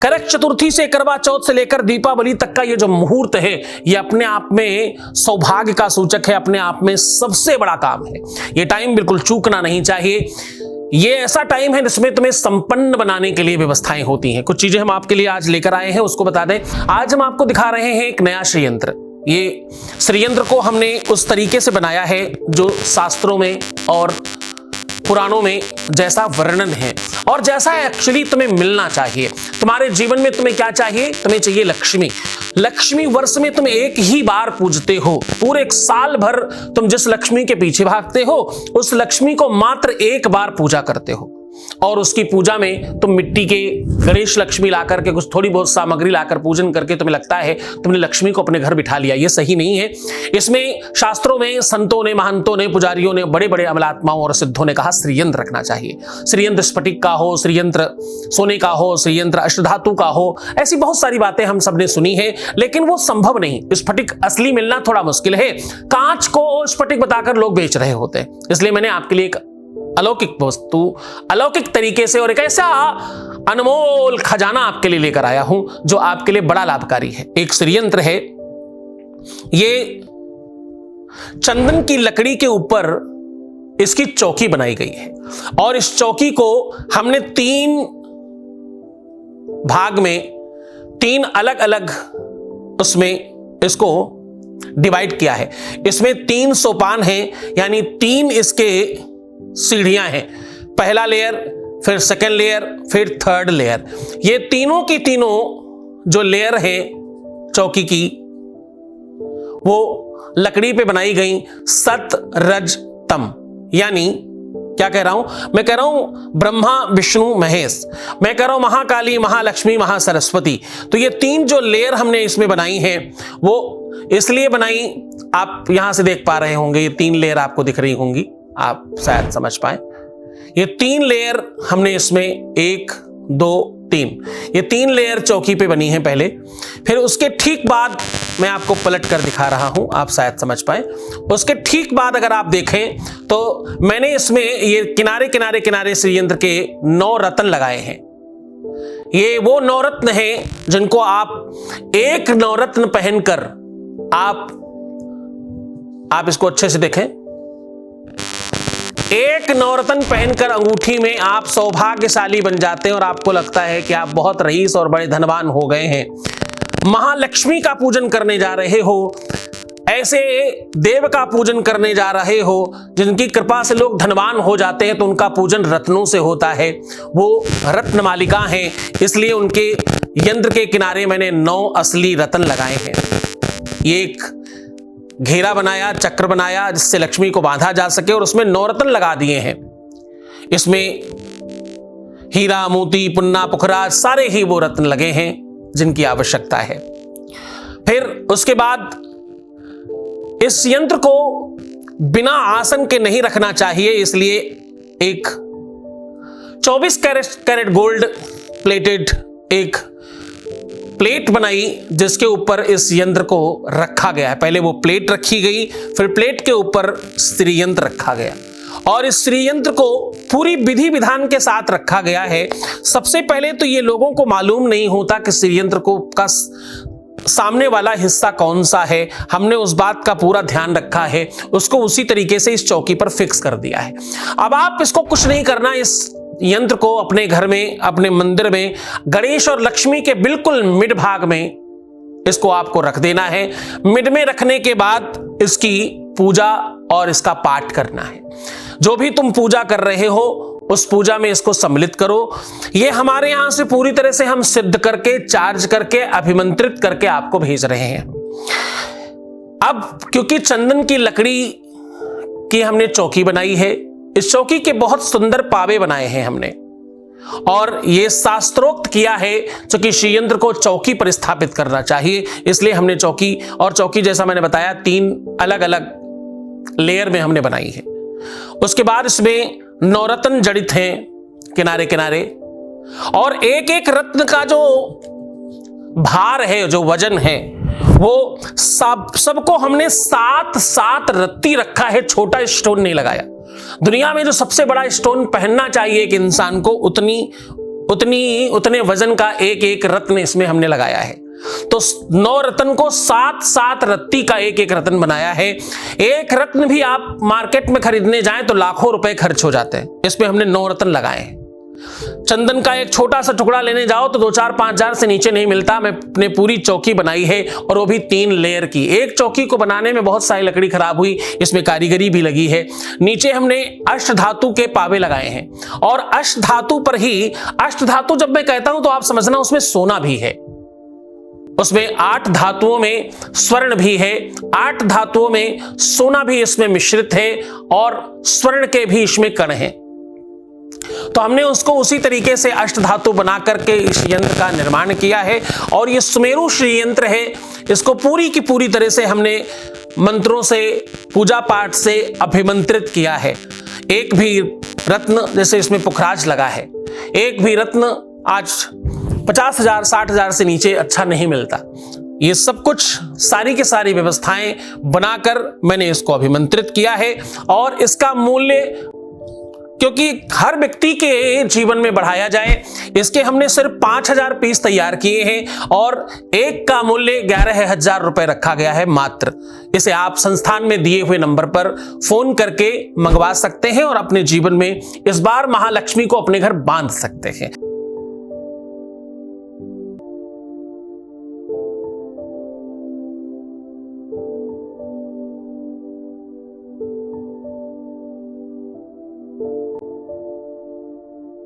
करक चतुर्थी से करवा चौथ से लेकर दीपावली तक का ये जो मुहूर्त है, ये अपने आप में सौभाग्य का सूचक है, अपने आप में सबसे बड़ा काम है। ये टाइम बिल्कुल चूकना नहीं चाहिए। ये ऐसा टाइम है जिसमें तुम्हें संपन्न बनाने के लिए व्यवस्थाएं होती हैं। कुछ चीजें हम आपके लिए आज लेकर आए हैं, उसको बता दें। आज हम आपको दिखा रहे हैं एक नया श्रीयंत्र। ये श्रीयंत्र को हमने उस तरीके से बनाया है जो शास्त्रों में और पुराणों में जैसा वर्णन है और जैसा एक्चुअली तुम्हें मिलना चाहिए। तुम्हारे जीवन में तुम्हें क्या चाहिए? तुम्हें चाहिए लक्ष्मी। लक्ष्मी वर्ष में तुम एक ही बार पूजते हो। पूरे एक साल भर तुम जिस लक्ष्मी के पीछे भागते हो, उस लक्ष्मी को मात्र एक बार पूजा करते हो। और उसकी पूजा में तुम मिट्टी के गणेश लक्ष्मी लाकर के कुछ थोड़ी बहुत सामग्री लाकर पूजन करके तुम्हें लगता है तुमने लक्ष्मी को अपने घर बिठा लिया। ये सही नहीं है। इसमें शास्त्रों में संतों ने, महंतों ने, पुजारियों ने, बड़े बड़े अमलात्माओं और सिद्धों ने कहा श्रीयंत्र रखना चाहिए। श्रीयंत्र स्फटिक का हो, श्रीयंत्र सोने का हो, श्रीयंत्र अष्टधातु का हो, ऐसी बहुत सारी बातें हम सबने सुनी है, लेकिन वो संभव नहीं। स्फटिक असली मिलना थोड़ा मुश्किल है। कांच को स्फटिक बताकर लोग बेच रहे होते हैं। इसलिए मैंने आपके लिए एक अलौकिक वस्तु, अलौकिक तरीके से और एक ऐसा अनमोल खजाना आपके लिए लेकर आया हूं जो आपके लिए बड़ा लाभकारी है। एक श्रीयंत्र है। ये चंदन की लकड़ी के ऊपर इसकी चौकी बनाई गई है और इस चौकी को हमने 3 भाग में, 3 अलग अलग उसमें इसको डिवाइड किया है। इसमें 3 सोपान हैं, यानी 3 इसके सीढ़ियां हैं। पहला लेयर, फिर सेकंड लेयर, फिर थर्ड लेयर। ये तीनों की तीनों जो लेयर है चौकी की, वो लकड़ी पे बनाई गई सत रज तम। यानी क्या कह रहा हूं मैं? कह रहा हूं ब्रह्मा विष्णु महेश, मैं कह रहा हूं महाकाली, महालक्ष्मी, महासरस्वती। तो ये 3 जो लेयर हमने इसमें बनाई है वो इसलिए बनाई, आप यहां से देख पा रहे होंगे, ये 3 लेयर आपको दिख रही होंगी, आप शायद समझ पाए। ये 3 लेयर हमने इसमें 1 2 3, ये 3 लेयर चौकी पे बनी है पहले। फिर उसके ठीक बाद मैं आपको पलट कर दिखा रहा हूं, आप शायद समझ पाए। उसके ठीक बाद अगर आप देखें तो मैंने इसमें ये किनारे किनारे किनारे श्रीयंत्र के 9 रत्न लगाए हैं। ये वो 9 रत्न हैं जिनको आप एक नवरत्न पहनकर आप इसको अच्छे से देखें। एक नवरत्न पहनकर अंगूठी में आप सौभाग्यशाली बन जाते हैं और आपको लगता है कि आप बहुत रईस और बड़े धनवान हो गए हैं। महालक्ष्मी का पूजन करने जा रहे हो, ऐसे देव का पूजन करने जा रहे हो जिनकी कृपा से लोग धनवान हो जाते हैं, तो उनका पूजन रत्नों से होता है। वो रत्न मालिका हैं, इसलिए उनके यंत्र के किनारे मैंने 9 असली रत्न लगाए हैं। ये एक घेरा बनाया, चक्र बनाया जिससे लक्ष्मी को बांधा जा सके और उसमें 9 रत्न लगा दिए हैं। इसमें हीरा, मोती, पुन्ना, पुखराज, सारे ही वो रत्न लगे हैं जिनकी आवश्यकता है। फिर उसके बाद इस यंत्र को बिना आसन के नहीं रखना चाहिए, इसलिए एक 24 कैरेट गोल्ड प्लेटेड एक प्लेट बनाई जिसके ऊपर इस यंत्र को रखा गया है। पहले वो प्लेट रखी गई, फिर प्लेट के ऊपर श्रीयंत्र रखा गया और इस श्रीयंत्र को पूरी विधि विधान के साथ रखा गया है। सबसे पहले तो ये लोगों को मालूम नहीं होता कि श्रीयंत्र को का सामने वाला हिस्सा कौन सा है। हमने उस बात का पूरा ध्यान रखा है, उसको उसी तरीके से इस चौकी पर फिक्स कर दिया है। अब आप इसको कुछ नहीं करना, इस यंत्र को अपने घर में, अपने मंदिर में गणेश और लक्ष्मी के बिल्कुल मिड भाग में इसको आपको रख देना है। मिड में रखने के बाद इसकी पूजा और इसका पाठ करना है। जो भी तुम पूजा कर रहे हो उस पूजा में इसको सम्मिलित करो। ये हमारे यहां से पूरी तरह से हम सिद्ध करके, चार्ज करके, अभिमंत्रित करके आपको भेज रहे हैं। अब क्योंकि चंदन की लकड़ी की हमने चौकी बनाई है, इस चौकी के बहुत सुंदर पावे बनाए हैं हमने और ये शास्त्रोक्त किया है क्योंकि श्रीयंत्र को चौकी पर स्थापित करना चाहिए, इसलिए हमने चौकी, और चौकी जैसा मैंने बताया 3 अलग अलग लेयर में हमने बनाई है। उसके बाद इसमें 9 रत्न जड़ित हैं किनारे किनारे और एक एक रत्न का जो भार है, जो वजन है, वो सबको हमने 7 रत्ती रखा है। छोटा स्टोन नहीं लगाया। दुनिया में जो सबसे बड़ा स्टोन पहनना चाहिए एक इंसान को, उतने वजन का एक एक रत्न इसमें हमने लगाया है। तो 9 रत्न को 7-7 रत्ती का एक एक रत्न बनाया है। एक रत्न भी आप मार्केट में खरीदने जाएं तो लाखों रुपए खर्च हो जाते हैं, इसमें हमने 9 रत्न लगाए हैं। चंदन का एक छोटा सा टुकड़ा लेने जाओ तो 2-4-5 हजार से नीचे नहीं मिलता। मैंने पूरी चौकी बनाई है और वो भी 3 लेयर की। एक चौकी को बनाने में बहुत सारी लकड़ी खराब हुई, इसमें कारीगरी भी लगी है। नीचे हमने अष्ट धातु के पावे लगाए हैं और अष्ट धातु पर ही, अष्ट धातु जब मैं कहता हूं तो आप समझना उसमें सोना भी है, उसमें 8 धातुओं में स्वर्ण भी है, 8 धातुओं में सोना भी इसमें मिश्रित है और स्वर्ण के भी इसमें कण हैं। तो हमने उसको उसी तरीके से अष्ट धातु बना करके इस यंत्र का निर्माण किया है और ये सुमेरु श्री यंत्र है। इसको पूरी की पूरी तरह से हमने मंत्रों से, पूजा पाठ से अभिमंत्रित किया है। एक भी रत्न, जैसे इसमें पुखराज लगा है, एक भी रत्न आज 50,000 60,000 से नीचे अच्छा नहीं मिलता। ये सब कुछ सारी की सारी व्यवस्थाएं बनाकर मैंने इसको अभिमंत्रित किया है और इसका मूल्य, क्योंकि हर व्यक्ति के जीवन में बढ़ाया जाए, इसके हमने सिर्फ 5,000 पीस तैयार किए हैं और एक का मूल्य 11,000 रुपए रखा गया है मात्र। इसे आप संस्थान में दिए हुए नंबर पर फोन करके मंगवा सकते हैं और अपने जीवन में इस बार महालक्ष्मी को अपने घर बांध सकते हैं।